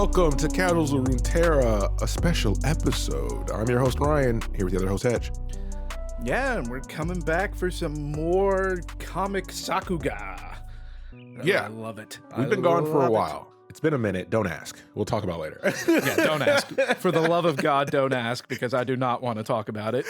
welcome to Casuals of Runeterra, a special episode. I'm your host, Ryan, here with the other host, Hedge. Yeah, and we're coming back for some more comic Sakuga. Yeah. I love it. We've been gone for a while. It's been a minute. Don't ask. We'll talk about it later. Yeah, don't ask. For the love of God, don't ask, because I do not want to talk about it.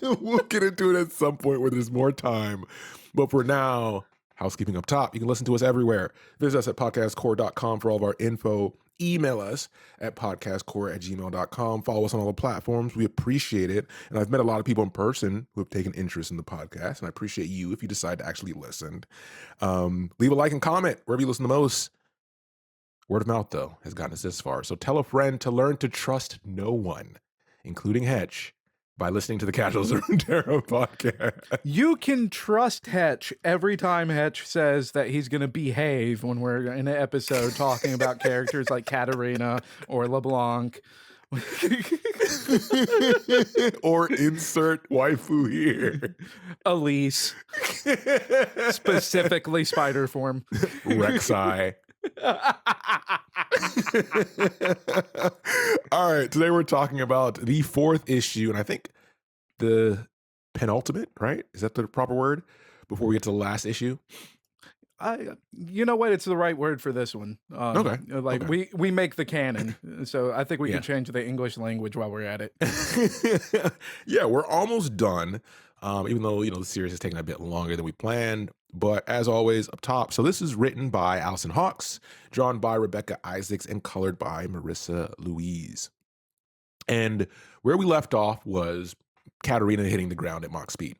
We'll get into it at some point where there's more time. But for now, housekeeping up top. You can listen to us everywhere. Visit us at podcastcore.com for all of our info. Email us at podcastcore@gmail.com. Follow us on all the platforms. We appreciate it. And I've met a lot of people in person who have taken interest in the podcast, and I appreciate you if you decide to actually listen. Leave a like and comment wherever you listen the most. Word of mouth, though, has gotten us this far. So tell a friend to learn to trust no one, including Hetch, by listening to the Casuals of Runeterra podcast. You can trust Hetch every time Hetch says that he's going to behave when we're in an episode talking about characters like Katarina or LeBlanc. Or insert waifu here. Elise. Specifically spider form. Rek'Sai. All right, today we're talking about the fourth issue, and I think the penultimate, right? Is that the proper word? Before we get to the last issue? You know what? It's the right word for this one. Okay. We make the canon, so I think we can change the English language while we're at it. Yeah, we're almost done. Even though, the series has taken a bit longer than we planned. But as always, up top, so this is written by Allison Hawks, drawn by Rebekah Isaacs, and colored by Marissa Louise. And where we left off was Katarina hitting the ground at Mach speed.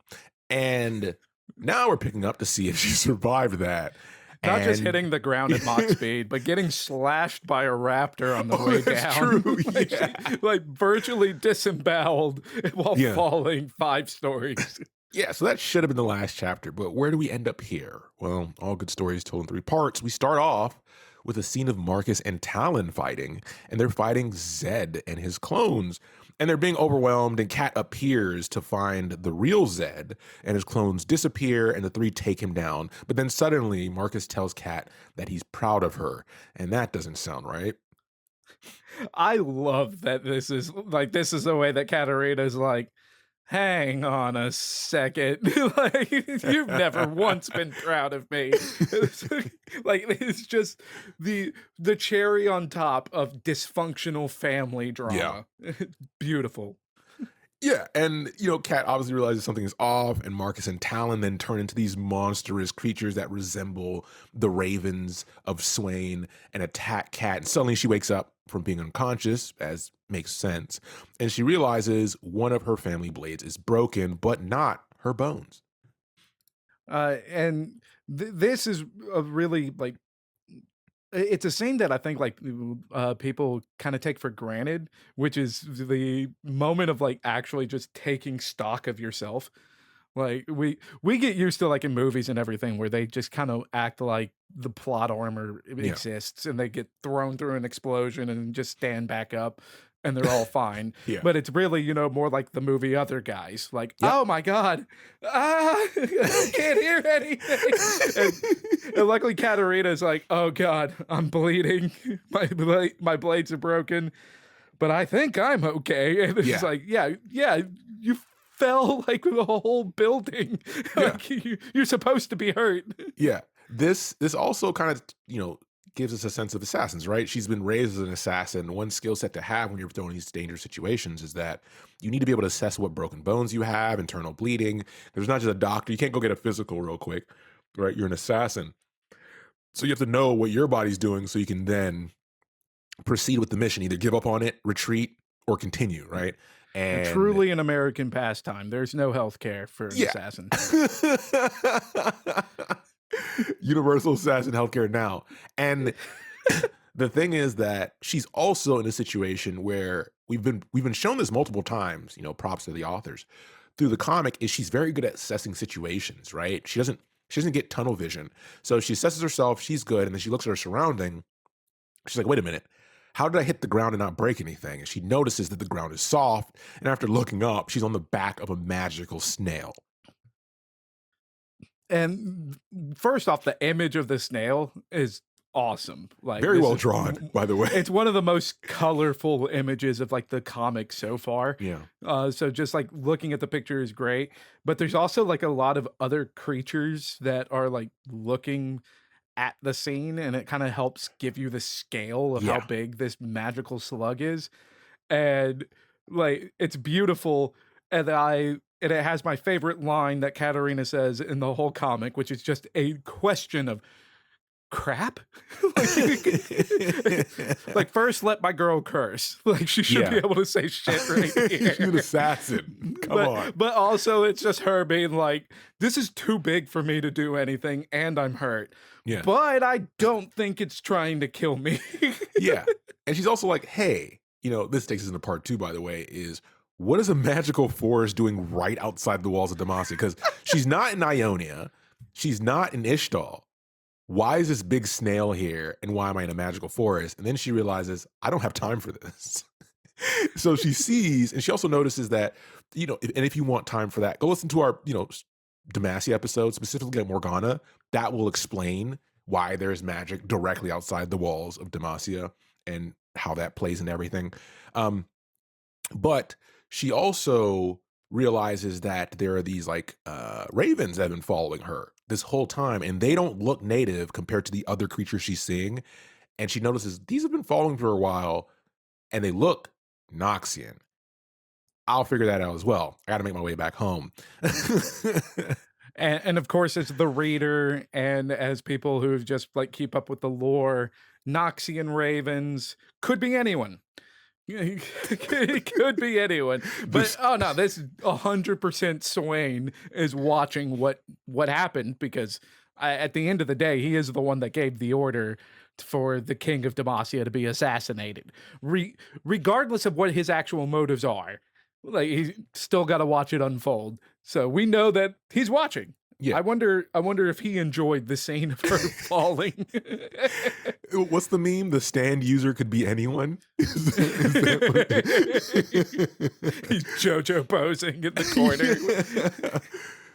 And now we're picking up to see if she survived that. Not just hitting the ground at Mach speed, but getting slashed by a raptor on the way down. True. like virtually disemboweled while falling 5 stories. Yeah, so that should have been the last chapter, but where do we end up here? Well, all good stories told in 3 parts. We start off with a scene of Marcus and Talon fighting, and they're fighting Zed and his clones, and they're being overwhelmed, and Kat appears to find the real Zed, and his clones disappear, and the 3 take him down. But then suddenly, Marcus tells Kat that he's proud of her, and that doesn't sound right. I love that this is the way that Katarina's like, hang on a second. Like, you've never once been proud of me. It's just the cherry on top of dysfunctional family drama. Yeah. Beautiful. Yeah, and, Kat obviously realizes something is off, and Marcus and Talon then turn into these monstrous creatures that resemble the ravens of Swain and attack Kat. And suddenly she wakes up from being unconscious, as makes sense, and she realizes one of her family blades is broken, but not her bones. And this is a really, it's a scene that I think people kind of take for granted, which is the moment of actually just taking stock of yourself. Like we get used to in movies and everything where they just kind of act like the plot armor exists and they get thrown through an explosion and just stand back up and they're all fine. Yeah. But it's really, more like the movie Other Guys. Oh my God, I can't hear anything. And luckily Katarina's like, oh God, I'm bleeding. My blades are broken, but I think I'm okay. And it's you fell the whole building. You're supposed to be hurt. Yeah. This also kind of, gives us a sense of assassins, right? She's been raised as an assassin. One skill set to have when you're thrown in these dangerous situations is that you need to be able to assess what broken bones you have, internal bleeding. There's not just a doctor. You can't go get a physical real quick, right? You're an assassin. So you have to know what your body's doing so you can then proceed with the mission, either give up on it, retreat, or continue, right? And truly an American pastime. There's no health care for an assassin. Universal assassin healthcare now. And the thing is that she's also in a situation where we've been shown this multiple times, props to the authors. Through the comic, is she's very good at assessing situations, right? She doesn't get tunnel vision. So she assesses herself, she's good, and then she looks at her surrounding. She's like, wait a minute. How did I hit the ground and not break anything? And she notices that the ground is soft. And after looking up, she's on the back of a magical snail. And first off, the image of the snail is awesome. Like Very this well is drawn, by the way. it's one of the most colorful images of like the comic so far. Yeah. So just like looking at the picture is great, but there's also like a lot of other creatures that are like looking at the scene, and it kind of helps give you the scale of how Yeah. big this magical slug is. And like it's beautiful, and it has my favorite line that Katarina says in the whole comic, which is just a question of crap. like, like first let my girl curse. Like she should be Yeah. able to say shit right She's an here. assassin. Come on. But also it's just her being like, this is too big for me to do anything, and I'm hurt. Yeah. But I don't think it's trying to kill me. Yeah. And she's also like, hey, this takes us into part 2, by the way, is what is a magical forest doing right outside the walls of Demacia? Because she's not in Ionia. She's not in Ishtal. Why is this big snail here? And why am I in a magical forest? And then she realizes, I don't have time for this. So she sees, and she also notices that, and if you want time for that, go listen to our, Demacia episode, specifically at Morgana. That will explain why there's magic directly outside the walls of Demacia and how that plays in everything. But she also realizes that there are these like ravens that have been following her this whole time, and they don't look native compared to the other creatures she's seeing. And she notices these have been following for a while, and they look Noxian. I'll figure that out as well. I got to make my way back home. And of course, as the reader and as people who just like keep up with the lore, Noxian ravens could be anyone. It could be anyone, but oh no, this 100% Swain is watching what happened, because at the end of the day, he is the one that gave the order for the king of Demacia to be assassinated. Regardless of what his actual motives are, like he's still got to watch it unfold. So we know that he's watching. Yeah. I wonder if he enjoyed the scene of her falling. What's the meme? The stand user could be anyone. He's JoJo posing in the corner.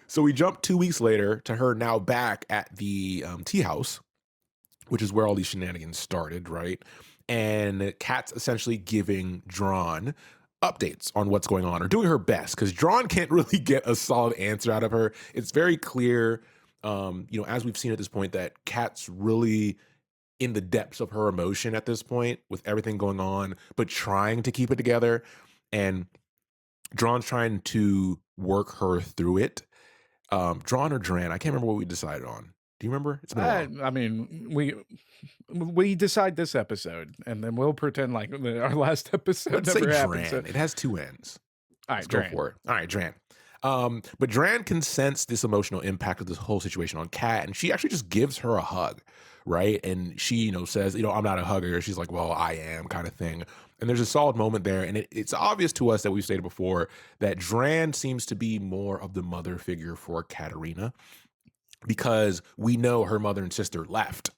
So we jump 2 weeks later to her now back at the tea house, which is where all these shenanigans started, right? And Kat's essentially giving Drawn updates on what's going on, or doing her best, because Drawn can't really get a solid answer out of her. It's very clear, as we've seen at this point, that Kat's really in the depths of her emotion at this point with everything going on, but trying to keep it together. And Drawn's trying to work her through it. Drawn or Dran, I can't remember what we decided on. Do you remember? It's been a while. I mean, we decide this episode, and then we'll pretend like our last episode Let's say never Dran. happened. So. It has 2 ends. All right, Let's go for it. All right, Dran. But Dran can sense this emotional impact of this whole situation on Kat, and she actually just gives her a hug, right? And she, says, I'm not a hugger. She's like, well, I am, kind of thing. And there's a solid moment there, and it's obvious to us that we've stated before that Dran seems to be more of the mother figure for Katarina, because we know her mother and sister left.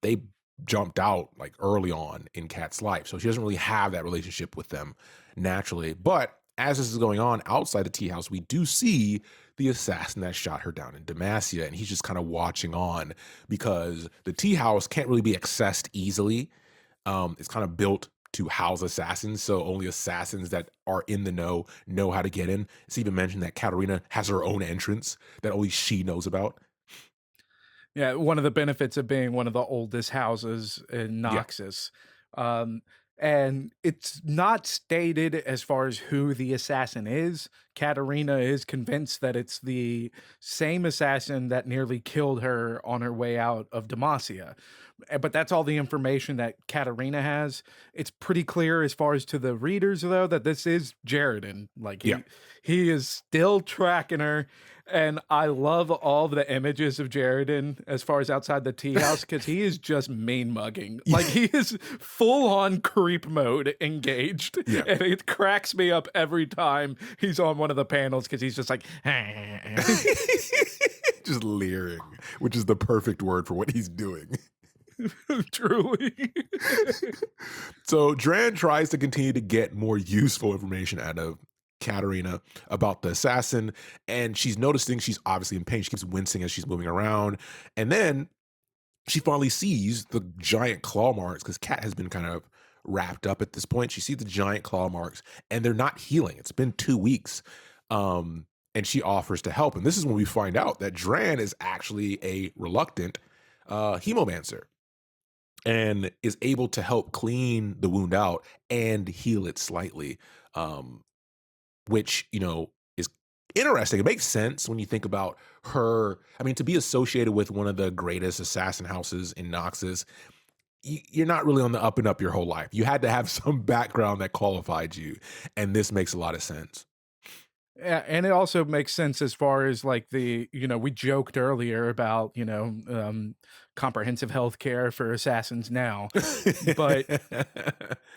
They jumped out like early on in Kat's life, so she doesn't really have that relationship with them naturally. But as this is going on outside the tea house, we do see the assassin that shot her down in Demacia, and he's just kind of watching on, because the tea house can't really be accessed easily. It's kind of built to house assassins, so only assassins that are in the know how to get in. It's even mentioned that Katarina has her own entrance that only she knows about. Yeah, one of the benefits of being one of the oldest houses in Noxus. And it's not stated as far as who the assassin is. Katarina is convinced that it's the same assassin that nearly killed her on her way out of Demacia. But that's all the information that Katarina has. It's pretty clear as far as to the readers, though, that this is Jaredin. Like, he is still tracking her. And I love all the images of Jaredin as far as outside the tea house, because he is just mean mugging. Like, he is full on creep mode engaged. Yeah. And it cracks me up every time he's on one of the panels, because he's just like, just leering, which is the perfect word for what he's doing. Truly. So Dran tries to continue to get more useful information out of Katarina about the assassin, and she's noticing she's obviously in pain. She keeps wincing as she's moving around, and then she finally sees the giant claw marks because Kat has been kind of wrapped up at this point. She sees the giant claw marks and they're not healing. It's been 2 weeks. And she offers to help. And this is when we find out that Dran is actually a reluctant hemomancer and is able to help clean the wound out and heal it slightly. Which, is interesting. It makes sense when you think about her. I mean, to be associated with one of the greatest assassin houses in Noxus, you're not really on the up and up your whole life. You had to have some background that qualified you. And this makes a lot of sense. Yeah, and it also makes sense as far as like we joked earlier about, comprehensive health care for assassins now. But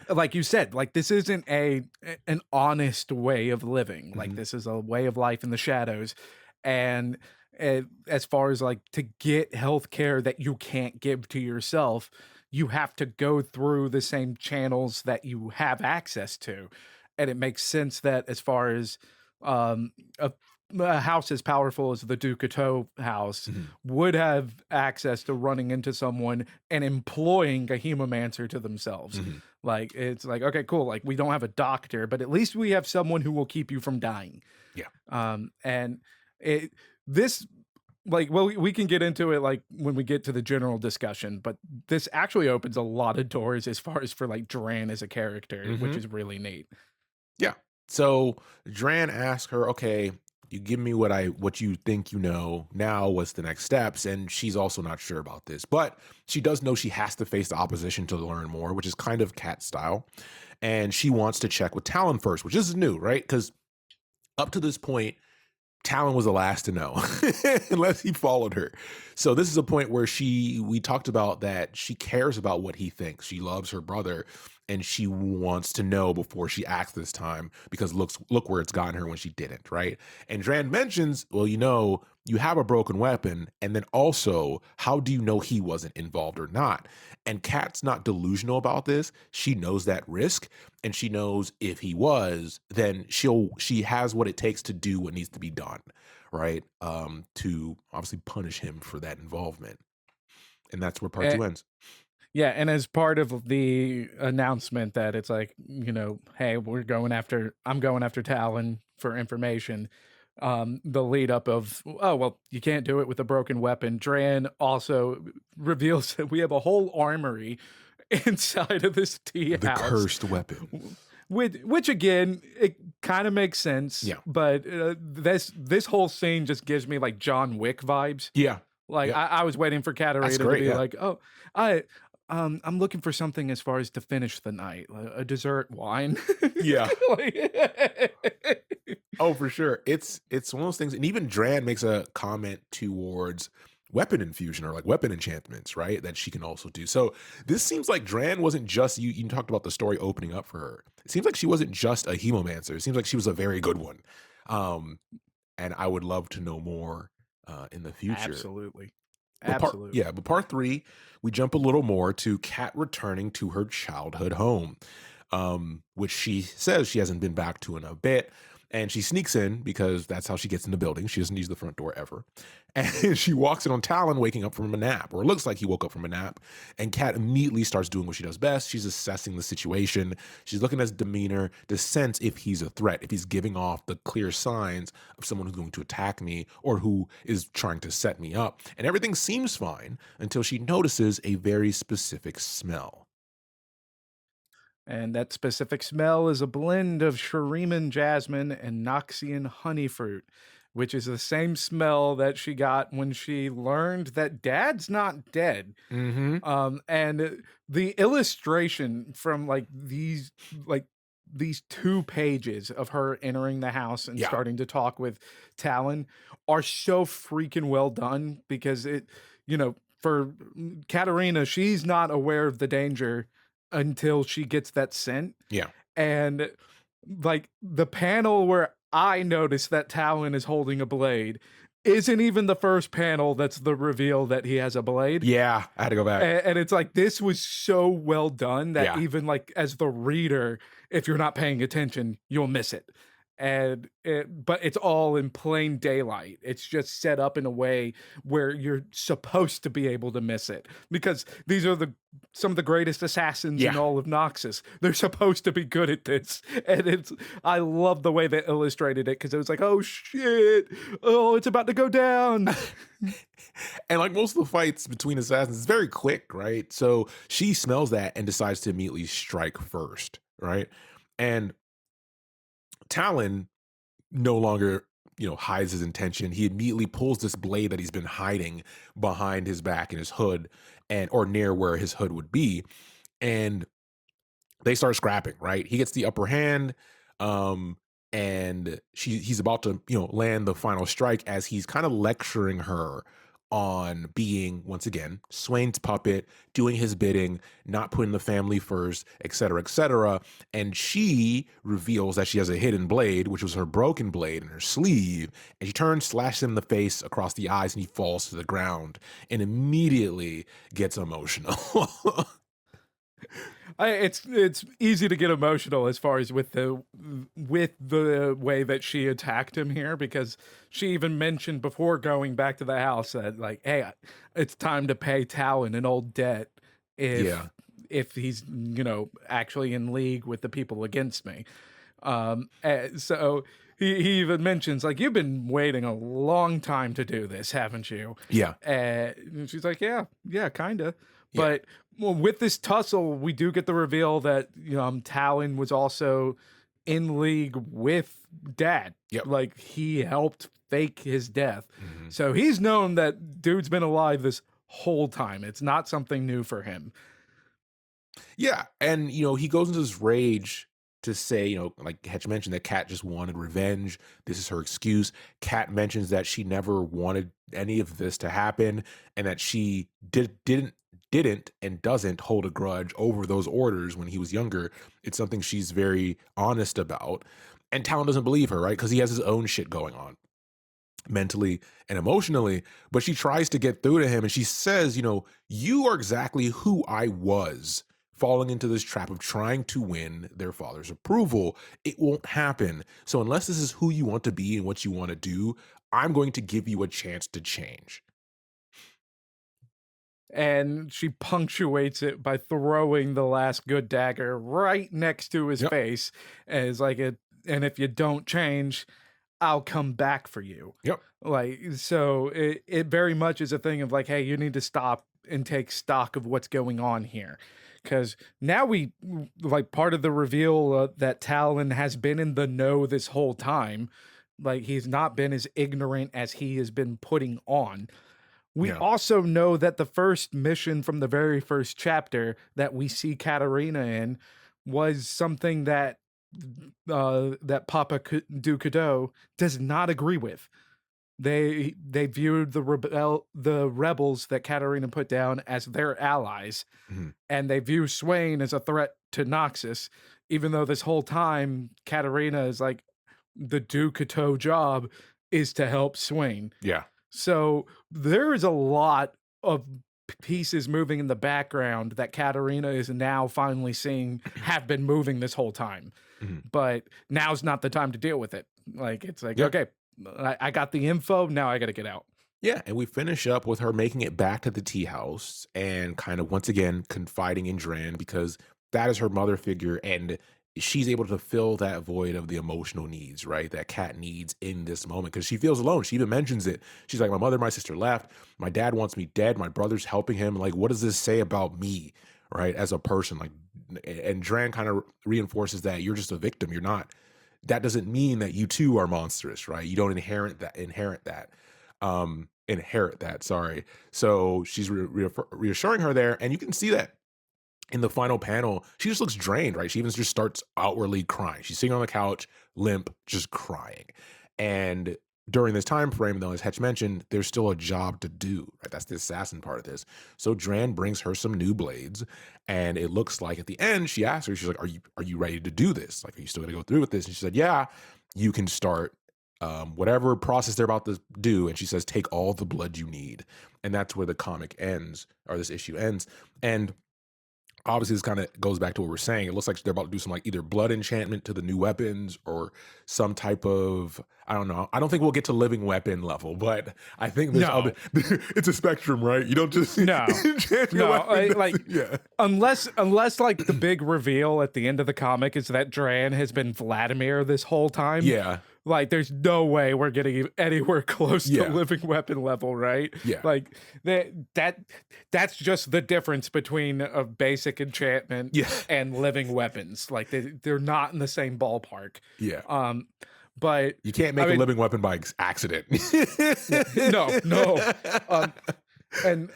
like you said, like this isn't an honest way of living. Like Mhm. this is a way of life in the shadows. And as far as like to get health care that you can't give to yourself, you have to go through the same channels that you have access to. And it makes sense that as far as um, a, a house as powerful as the Ducateau house Mhm. would have access to running into someone and employing a hemomancer to themselves. Mhm. Like it's like, okay, cool. Like we don't have a doctor, but at least we have someone who will keep you from dying. Yeah. And it this like well we can get into it like when we get to the general discussion, but this actually opens a lot of doors as far as for like Duran as a character, which Mhm. is really neat. Yeah. So Dran asks her, okay, you give me what you think you know. Now what's the next steps? And she's also not sure about this. But she does know she has to face the opposition to learn more, which is kind of cat style. And she wants to check with Talon first, which is new, right? Because up to this point, Talon was the last to know, unless he followed her. So this is a point where we talked about that she cares about what he thinks. She loves her brother, and she wants to know before she acts this time because look where it's gotten her when she didn't, right? And Dran mentions, well, you have a broken weapon, and then also, how do you know he wasn't involved or not? And Kat's not delusional about this. She knows that risk, and she knows if he was, then she has what it takes to do what needs to be done, right? To obviously punish him for that involvement. And that's where part Eh, two ends. yeah, and as part of the announcement that it's like, hey, I'm going after Talon for information. The lead up of, oh well, you can't do it with a broken weapon. Dran also reveals that we have a whole armory inside of this tea The house. cursed weapon. Which again, it kind of makes sense, Yeah. but this whole scene just gives me like John Wick vibes. Yeah. Like Yep. I was waiting for That's Katarina to great. be Yeah. like, "Oh, I I'm looking for something as far as to finish the night, a dessert wine." Yeah. Like- Oh, for sure. It's one of those things, and even Dran makes a comment towards weapon infusion or like weapon enchantments, right? That she can also do. So this seems like Dran wasn't just you talked about the story opening up for her. It seems like she wasn't just a hemomancer. It seems like she was a very good one. Um, and I would love to know more in the future. Absolutely. Yeah, Absolutely. but part three, we jump a little more to Kat returning to her childhood home, which she says she hasn't been back to in a bit. And she sneaks in because that's how she gets in the building. She doesn't use the front door ever. And she walks in on Talon waking up from a nap, or it looks like he woke up from a nap. And Kat immediately starts doing what she does best. She's assessing the situation. She's looking at his demeanor to sense if he's a threat, if he's giving off the clear signs of someone who's going to attack me or who is trying to set me up. And everything seems fine until she notices a very specific smell. And that specific smell is a blend of Shuriman jasmine and Noxian honey fruit, which is the same smell that she got when she learned that Dad's not dead. Mm-hmm. And the illustration from like these 2 pages of her entering the house and Yeah. starting to talk with Talon are so freaking well done because for Katarina, she's not aware of the danger until she gets that scent. Yeah. And like the panel where I noticed that Talon is holding a blade isn't even the first panel that's the reveal that he has a blade. Yeah. I had to go back. And it's like this was so well done that Yeah. even like as the reader, if you're not paying attention, you'll miss it. but it's all in plain daylight. It's just set up in a way where you're supposed to be able to miss it because these are some of the greatest assassins in Yeah. all of Noxus. They're supposed to be good at this, and I love the way they illustrated it because it was like, oh shit, oh it's about to go down. And like most of the fights between assassins, it's very quick, right? So she smells that and decides to immediately strike first, right? And Talon no longer, hides his intention. He immediately pulls this blade that he's been hiding behind his back in his hood or near where his hood would be. And they start scrapping, right? He gets the upper hand, um, and he's about to, land the final strike as he's kind of lecturing her on being, once again, Swain's puppet, doing his bidding, not putting the family first, et cetera, et cetera. And she reveals that she has a hidden blade, which was her broken blade in her sleeve. And she turns, slashes him in the face across the eyes, and he falls to the ground and immediately gets emotional. It's easy to get emotional as far as with the way that she attacked him here because she even mentioned before going back to the house that like, hey, it's time to pay Talon an old debt if Yeah. if he's actually in league with the people against me. So he even mentions like you've been waiting a long time to do this, haven't you? Yeah. And she's like, yeah, kinda. Yeah. But with this tussle, we do get the reveal that Talon was also in league with Dad. Yep. Like he helped fake his death, Mhm. so he's known that dude's been alive this whole time. It's not something new for him. Yeah, and he goes into this rage to say, like Hetch mentioned, that Kat just wanted revenge. This is her excuse. Kat mentions that she never wanted any of this to happen, and that she didn't and doesn't hold a grudge over those orders when he was younger. It's something she's very honest about. And Talon doesn't believe her, right? Because he has his own shit going on mentally and emotionally, but she tries to get through to him and she says, you are exactly who I was, falling into this trap of trying to win their father's approval. It won't happen. So unless this is who you want to be and what you want to do, I'm going to give you a chance to change. And she punctuates it by throwing the last good dagger right next to his Yep. face as like it. And if you don't change, I'll come back for you. Yep. Like, so it very much is a thing of like, hey, you need to stop and take stock of what's going on here. Because now like part of the reveal that Talon has been in the know this whole time. Like, he's not been as ignorant as he has been putting on. We Yeah. also know that the first mission from the very first chapter that we see Katarina in was something that that Papa Ducado does not agree with. They viewed the rebels that Katarina put down as their allies, Mhm. and they view Swain as a threat to Noxus, even though this whole time Katarina is like the Ducado job is to help Swain. Yeah. So there is a lot of pieces moving in the background that Katarina is now finally seeing have been moving this whole time. Mhm. But now's not the time to deal with it. Like, it's like, Yeah. okay, I got the info. Now I got to get out. Yeah, and we finish up with her making it back to the tea house and kind of once again confiding in Dran because that is her mother figure and she's able to fill that void of the emotional needs, right? That Kat needs in this moment because she feels alone. She even mentions it. She's like, my mother, my sister left. My dad wants me dead. My brother's helping him. Like, what does this say about me, right? As a person, like, and Dran kind of reinforces that you're just a victim. You're not. That doesn't mean that you too are monstrous, right? You don't inherit that, sorry. So she's reassuring her there, and you can see that in the final panel. She just looks drained, right? She even just starts outwardly crying. She's sitting on the couch, limp, just crying. And during this time frame, though, as Hetch mentioned, there's still a job to do, right? That's the assassin part of this. So Dran brings her some new blades, and it looks like at the end, she asks her, she's like, are you ready to do this? Like, are you still gonna go through with this? And she said, yeah, you can start whatever process they're about to do. And she says, take all the blood you need. And that's where the comic ends, or this issue ends. And obviously this kind of goes back to what we're saying. It looks like they're about to do some like either blood enchantment to the new weapons or some type of, I don't know. I don't think we'll get to living weapon level, but I think there's other, No. it's a spectrum, right? You don't just No. enchant your No, weapon. like Yeah. unless like the big reveal at the end of the comic is that Dran has been Vladimir this whole time. Yeah. Like there's no way we're getting anywhere close to Yeah. living weapon level, right? Yeah. Like that's just the difference between a basic enchantment Yeah. and living weapons. Like they're not in the same ballpark. Yeah. But You can't make I a mean, living weapon by accident. no. And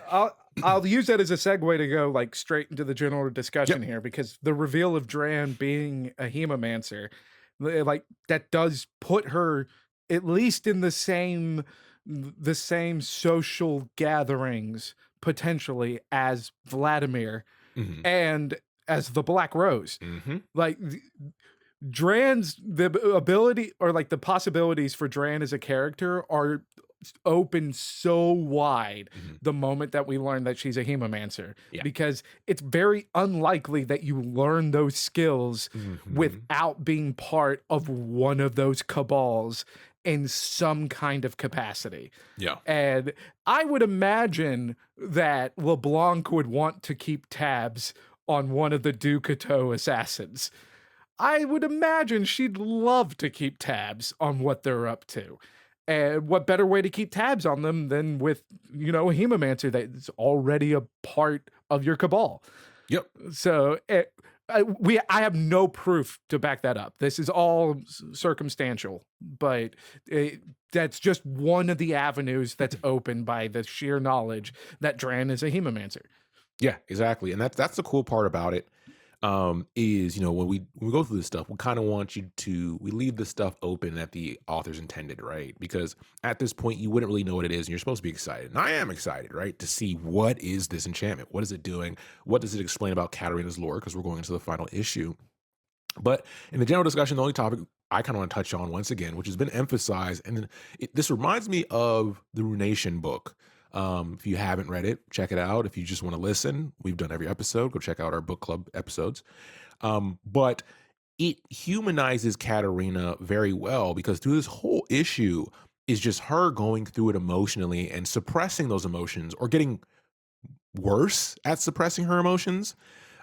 I'll use that as a segue to go like straight into the general discussion here, because the reveal of Dran being a hemomancer, like that does put her at least in the same social gatherings potentially as Vladimir Mhm. and as the Black Rose. Mhm. Like Dran's the ability or like the possibilities for Dran as a character are open so wide Mhm. the moment that we learn that she's a hemomancer, Yeah. because it's very unlikely that you learn those skills Mhm. without being part of one of those cabals in some kind of capacity. Yeah. And I would imagine that LeBlanc would want to keep tabs on one of the Ducato assassins. I would imagine she'd love to keep tabs on what they're up to. And what better way to keep tabs on them than with, a hemomancer that's already a part of your cabal. Yep. So I have no proof to back that up. This is all circumstantial, but that's just one of the avenues that's open by the sheer knowledge that Dran is a hemomancer. Yeah, exactly. And that's the cool part about it. Is when we go through this stuff, we kind of want we leave this stuff open that the authors intended, right? Because at this point you wouldn't really know what it is and you're supposed to be excited. And I am excited, right? To see what is this enchantment? What is it doing? What does it explain about Katarina's lore? Because we're going into the final issue. But in the general discussion, the only topic I kind of want to touch on once again, which has been emphasized, and this reminds me of the Runation book. If you haven't read it, check it out. If you just want to listen, we've done every episode. Go check out our book club episodes. But it humanizes Katarina very well, because through this whole issue is just her going through it emotionally and suppressing those emotions, or getting worse at suppressing her emotions,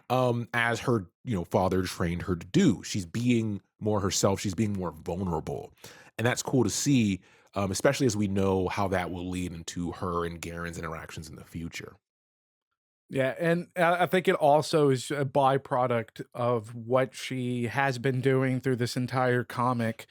as her father trained her to do. She's being more herself. She's being more vulnerable, and that's cool to see, especially as we know how that will lead into her and Garen's interactions in the future. Yeah, and I think it also is a byproduct of what she has been doing through this entire comic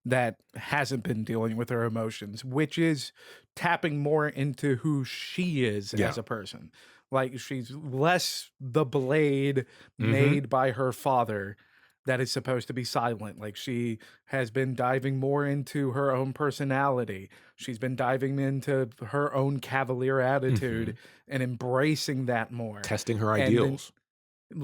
that hasn't been dealing with her emotions, which is tapping more into who she is Yeah. as a person. Like she's less the blade Mm-hmm. made by her father that is supposed to be silent. Like she has been diving more into her own personality. She's been diving into her own cavalier attitude and embracing that more. Testing her And then ideals.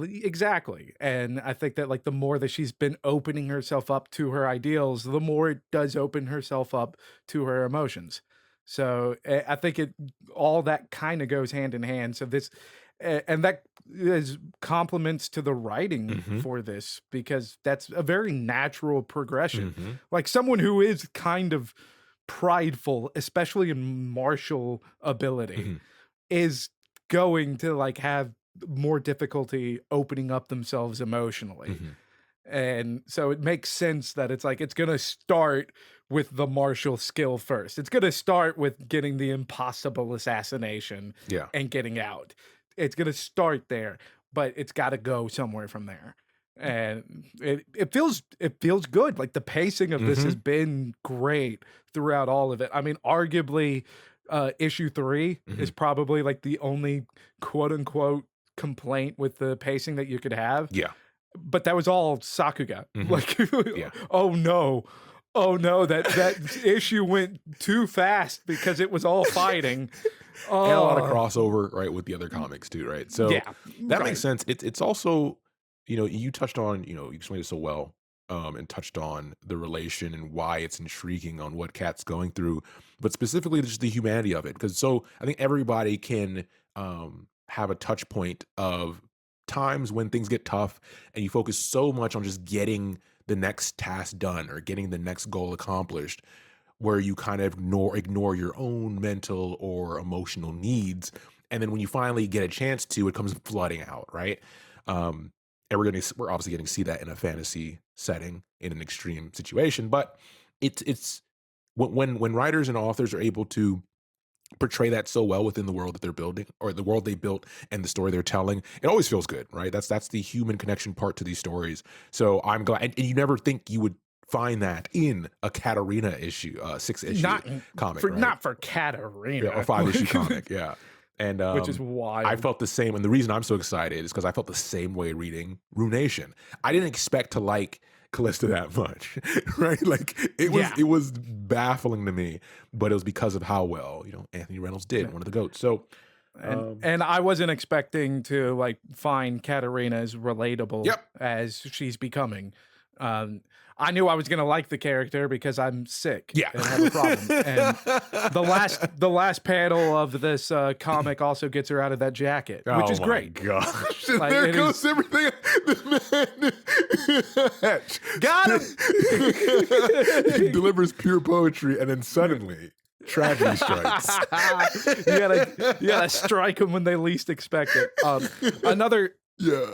exactly. And I think that like the more that she's been opening herself up to her ideals, the more it does open herself up to her emotions. So I think it all that kind of goes hand in hand. So this and that is compliments to the writing Mhm. for this, because that's a very natural progression. Mhm. Like someone who is kind of prideful, especially in martial ability, Mhm. is going to like have more difficulty opening up themselves emotionally. Mhm. And so it makes sense that it's like it's going to start with the martial skill first. It's going to start with getting the impossible assassination Yeah. and getting out. It's going to start there, but it's got to go somewhere from there. And it feels good. Like the pacing of this has been great throughout all of it. I mean, arguably issue 3 is Mhm. probably like the only quote unquote complaint with the pacing that you could have, Yeah. but that was all Sakuga. Mhm. Like, Yeah. oh no, that issue went too fast because it was all fighting. And a lot of Oh, crossover, right, with the other comics too, right? So yeah, that right. makes sense. It's also, you touched on, you explained it so well, and touched on the relation and why it's intriguing on what Kat's going through, but specifically just the humanity of it. Because so I think everybody can have a touch point of times when things get tough and you focus so much on just getting the next task done or getting the next goal accomplished, where you kind of ignore your own mental or emotional needs. And then when you finally get a chance to, it comes flooding out, right? And we're obviously getting to see that in a fantasy setting in an extreme situation, but it's when writers and authors are able to portray that so well within the world that they're building or the world they built and the story they're telling, it always feels good, right? That's the human connection part to these stories. So I'm glad, and you never think you would find that in a Katarina issue, 6-issue comic, right? Not for Katarina, or 5-issue comic, yeah. And which is wild. I felt the same, and the reason I'm so excited is because I felt the same way reading Ruination. I didn't expect to like Callista that much, right? Like it was baffling to me, but it was because of how well Anthony Reynolds did, one of the GOATs. So. And I wasn't expecting to like find Katarina as relatable as she's becoming. I knew I was gonna like the character because I'm sick. Yeah, and have a problem. And the last panel of this comic also gets her out of that jacket, which is great. Gosh, like, there goes everything. The man got him. He delivers pure poetry, and then suddenly tragedy strikes. you gotta strike them when they least expect it.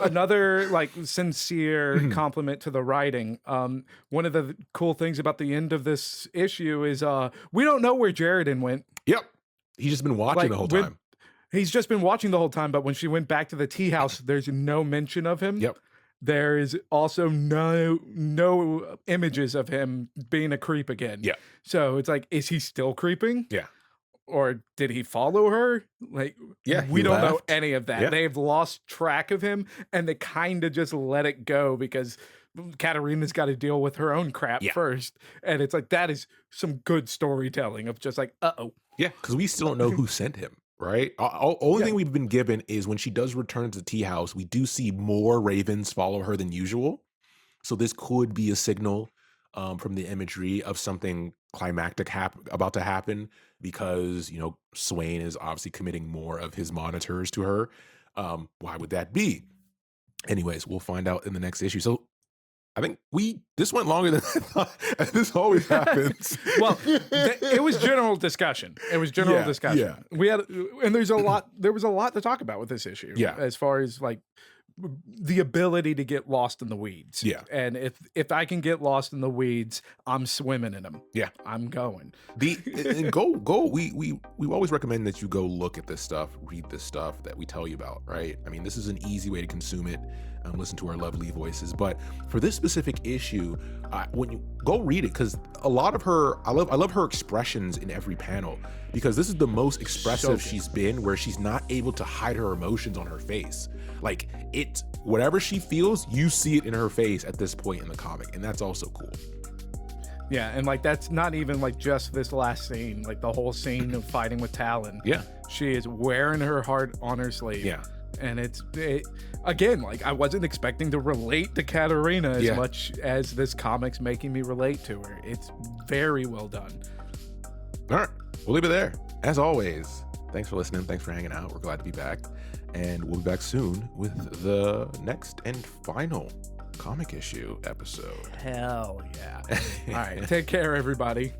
Another like sincere compliment to the writing. One of the cool things about the end of this issue is we don't know where Jaredin went. Yep. He's just been watching the whole time. He's just been watching the whole time, but when she went back to the tea house, there's no mention of him. Yep. There is also no images of him being a creep again. Yeah. So it's like, is he still creeping? Yeah. Or did he follow her? Like, we don't know any of that. Yeah. They've lost track of him, and they kind of just let it go because Katarina's got to deal with her own crap first. And it's like, that is some good storytelling of just like, uh-oh. Yeah, because we still don't know who sent him, right? Only thing we've been given is when she does return to the tea house, we do see more ravens follow her than usual. So this could be a signal from the imagery of something climactic about to happen, because Swain is obviously committing more of his monitors to her. Why would that be? Anyways, we'll find out in the next issue. So I think this went longer than I thought. This always happens. Well, it was general discussion. Yeah. We had, and there was a lot to talk about with this issue. Yeah. As far as like the ability to get lost in the weeds. Yeah. And if I can get lost in the weeds, I'm swimming in them. Yeah. I'm going. And go. We always recommend that you go look at this stuff, read this stuff that we tell you about, right? I mean, this is an easy way to consume it. Listen to our lovely voices. But for this specific issue, when you go read it, because a lot of her, I love her expressions in every panel, because this is the most expressive she's been, where she's not able to hide her emotions on her face. Like, whatever she feels, you see it in her face at this point in the comic, and that's also cool. Yeah, and like that's not even like just this last scene, like the whole scene of fighting with Talon. Yeah, she is wearing her heart on her sleeve. Yeah. And it again, like I wasn't expecting to relate to Katarina as much as this comic's making me relate to her. It's very well done. All right, we'll leave it there. As always, thanks for listening. Thanks for hanging out. We're glad to be back. And we'll be back soon with the next and final comic issue episode. Hell yeah. All right, take care, everybody.